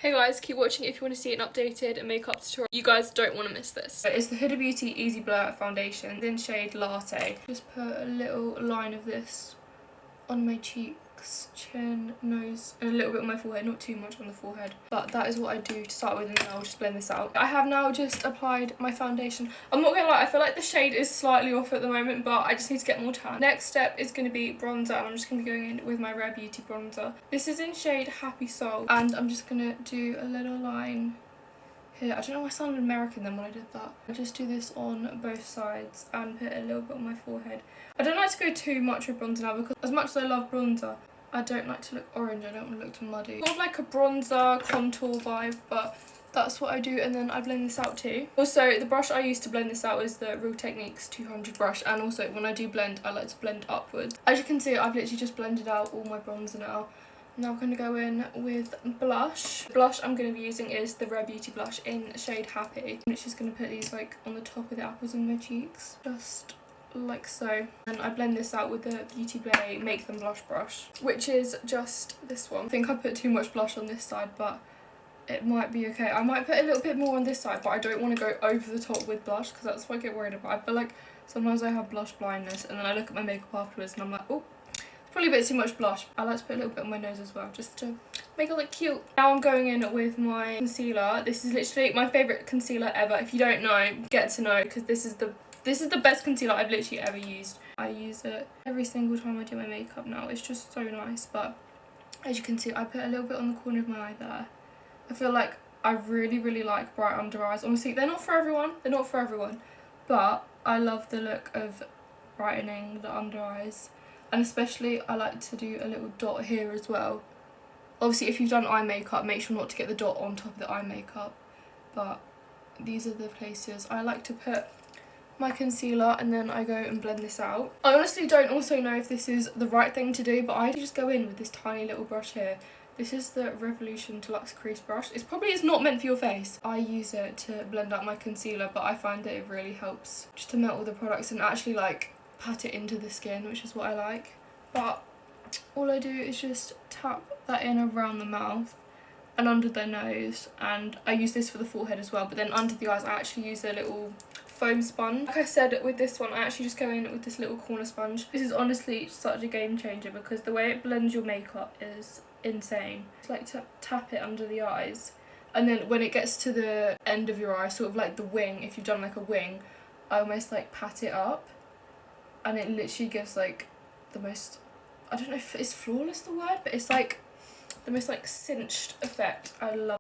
Hey guys, keep watching if you want to see an updated makeup tutorial. You guys don't want to miss this. It's the Huda Beauty Easy Blur foundation in shade Latte. Just put a little line of this on my cheeks, chin, nose, and a little bit on my forehead, not too much on the forehead. But that is what I do to start with, and then I'll just blend this out. I have now just applied my foundation. I'm not gonna lie, I feel like the shade is slightly off at the moment, but I just need to get more tan. Next step is gonna be bronzer, and I'm just gonna be going in with my Rare Beauty bronzer. This is in shade Happy Soul, and I'm just gonna do a little line here. I don't know why I sounded American then when I did that. I just do this on both sides and put a little bit on my forehead. I don't like to go too much with bronzer now because as much as I love bronzer, I don't like to look orange. I don't want to look too muddy. Sort of like a bronzer contour vibe, but that's what I do, and then I blend this out too. Also, the brush I use to blend this out is the Real Techniques 200 brush, and also when I do blend, I like to blend upwards. As you can see, I've literally just blended out all my bronzer now. Now I'm going to go in with blush. The blush I'm going to be using is the Rare Beauty blush in shade Happy. I'm just going to put these like on the top of the apples of my cheeks, just like so. And I blend this out with the Beauty Bay Make Them Blush brush, which is just this one. I think I put too much blush on this side, but it might be okay. I might put a little bit more on this side, but I don't want to go over the top with blush because that's what I get worried about. I feel like sometimes I have blush blindness, and then I look at my makeup afterwards and I'm like, oh, probably a bit too much blush. I like to put a little bit on my nose as well, just to make it look cute. Now I'm going in with my concealer. This is literally my favourite concealer ever. If you don't know, get to know, because this is the best concealer I've literally ever used. I use it every single time I do my makeup now. It's just so nice. But as you can see, I put a little bit on the corner of my eye there. I feel like I really like bright under eyes. Honestly, they're not for everyone. They're not for everyone. But I love the look of brightening the under eyes. And especially I like to do a little dot here as well. Obviously if you've done eye makeup, make sure not to get the dot on top of the eye makeup. But these are the places I like to put my concealer, and then I go and blend this out. I honestly don't also know if this is the right thing to do, but I just go in with this tiny little brush here. This is the Revolution Deluxe Crease Brush. It probably is not meant for your face. I use it to blend out my concealer, but I find that it really helps just to melt all the products and actually like pat it into the skin, which is what I like. But all I do is just tap that in around the mouth and under the nose, and I use this for the forehead as well, but then under the eyes I actually use a little foam sponge. Like I said, with this one I actually just go in with this little corner sponge. This is honestly such a game changer because the way it blends your makeup is insane. It's like to tap it under the eyes, and then when it gets to the end of your eye, sort of like the wing, if you've done like a wing, I almost like pat it up, and it literally gives like the most, I don't know if it's flawless the word, but it's like the most like cinched effect. I love